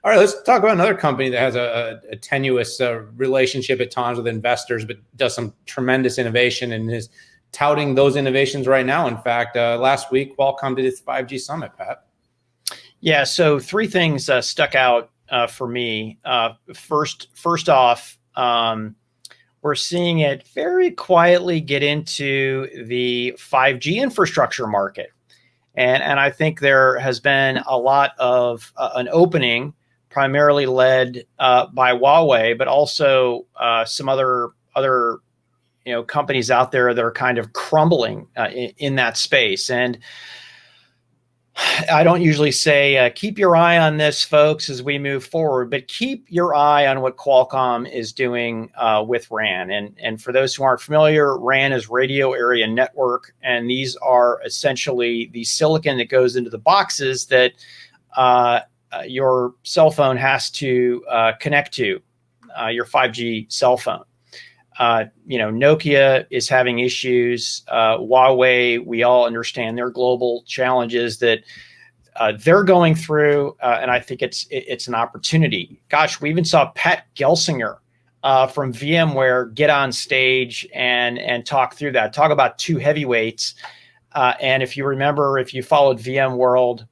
All right, let's talk about another company that has a tenuous relationship at times with investors, but does some tremendous innovation and is touting those innovations right now. In fact, last week, Qualcomm did its 5G summit, Pat. Yeah, so three things stuck out for me. First off, we're seeing it very quietly get into the 5G infrastructure market. And I think there has been a lot of an opening, primarily led by Huawei, but also some other companies out there that are kind of crumbling in that space. And I don't usually say keep your eye on this, folks, as we move forward, but keep your eye on what Qualcomm is doing with RAN. And for those who aren't familiar, RAN is radio area network, and these are essentially the silicon that goes into the boxes that your cell phone has to connect to, your 5G cell phone. Nokia is having issues. Huawei, we all understand their global challenges that they're going through, and I think it's an opportunity. Gosh, we even saw Pat Gelsinger from VMware get on stage and talk through that. Talk about two heavyweights. And if you remember, if you followed VMworld,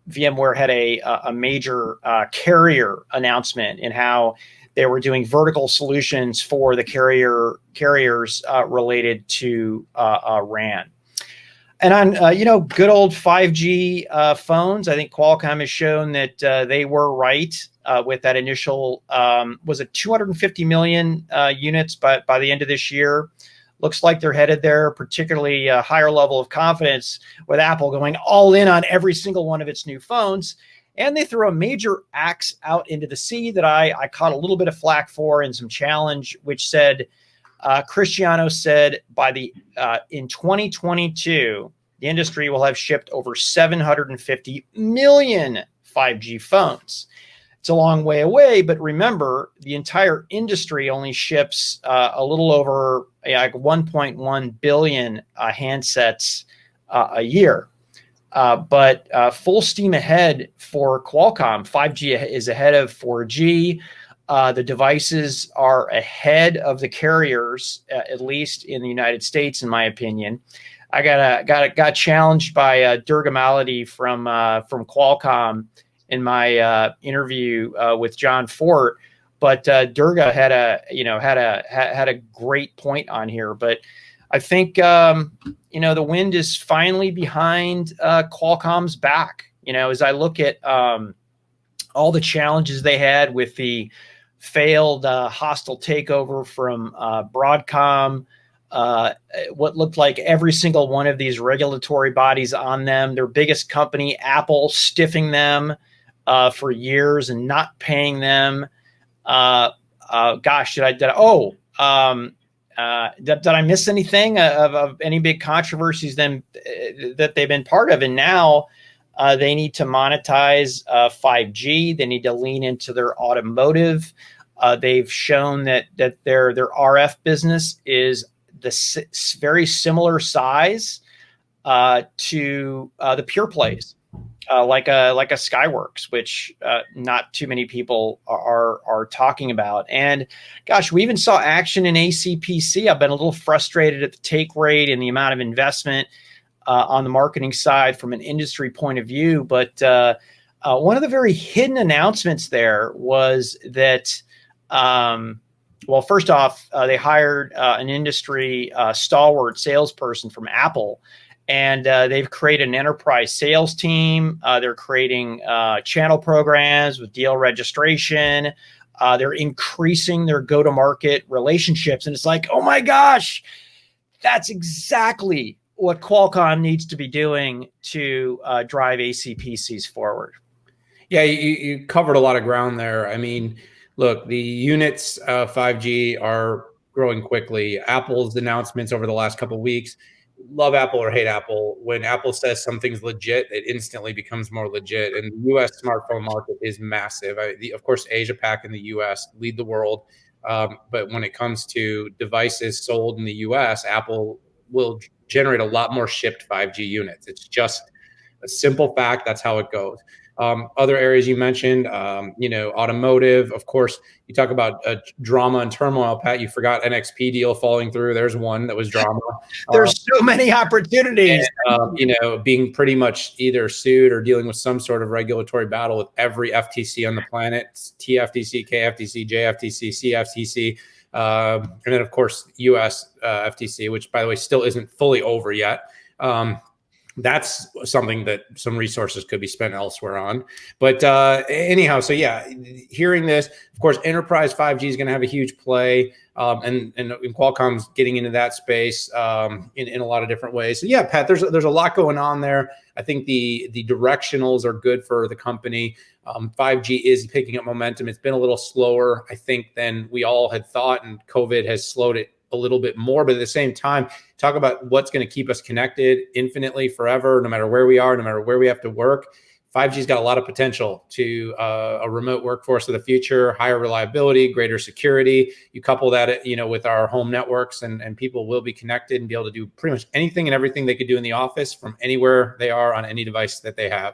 VMware had a major carrier announcement in how they were doing vertical solutions for the carriers related to RAN. And on good old 5G phones, I think Qualcomm has shown that they were right with that initial, was it 250 million units by the end of this year? Looks like they're headed there, particularly a higher level of confidence with Apple going all in on every single one of its new phones. And they threw a major axe out into the sea that I caught a little bit of flack for and some challenge, which said, Cristiano said in 2022, the industry will have shipped over 750 million 5G phones. It's a long way away, but remember, the entire industry only ships a little over like 1.1 billion handsets a year. But full steam ahead for Qualcomm. 5G is ahead of 4G. The devices are ahead of the carriers, at least in the United States, in my opinion. I got challenged by Durga Maladi from Qualcomm in my interview with John Fort, but Durga had a great point on here. But I think the wind is finally behind Qualcomm's back. As I look at all the challenges they had with the failed hostile takeover from Broadcom, what looked like every single one of these regulatory bodies on them, their biggest company, Apple, stiffing them for years and not paying them. Did I miss anything of any big controversies that they've been part of? And now they need to monetize 5G. They need to lean into their automotive. They've shown that their RF business is very similar size to the pure plays, like a Skyworks, which not too many people are talking about. And gosh, we even saw action in ACPC. I've been a little frustrated at the take rate and the amount of investment on the marketing side from an industry point of view. But one of the very hidden announcements there was that, first off, they hired an industry stalwart salesperson from Apple, and they've created an enterprise sales team. They're creating channel programs with deal registration. They're increasing their go-to-market relationships. And it's like, oh my gosh, that's exactly what Qualcomm needs to be doing to drive ACPCs forward. Yeah, you covered a lot of ground there. I mean, look, the units of 5G are growing quickly. Apple's announcements over the last couple of weeks, love Apple or hate Apple. When Apple says something's legit, it instantly becomes more legit. And the U.S. smartphone market is massive. Of course, Asia Pac and the U.S. lead the world. But when it comes to devices sold in the U.S., Apple will generate a lot more shipped 5G units. It's just a simple fact. That's how it goes. Other areas you mentioned, automotive, of course. You talk about drama and turmoil, Pat. You forgot NXP deal falling through. There's one that was drama. There's so many opportunities. And, being pretty much either sued or dealing with some sort of regulatory battle with every FTC on the planet: TFTC, KFTC, JFTC, CFTC, and then of course US FTC, which by the way still isn't fully over yet. That's something that some resources could be spent elsewhere on. But anyhow, so yeah, hearing this, of course, enterprise 5G is going to have a huge play, and Qualcomm's getting into that space in a lot of different ways. So yeah, Pat, there's a lot going on there. I think the directionals are good for the company. 5G is picking up momentum. It's been a little slower, I think, than we all had thought, and COVID has slowed it a little bit more. But at the same time, talk about what's going to keep us connected infinitely forever, no matter where we are, no matter where we have to work. 5G's got a lot of potential to a remote workforce of the future, higher reliability, greater security. You couple that, with our home networks, and people will be connected and be able to do pretty much anything and everything they could do in the office from anywhere they are on any device that they have.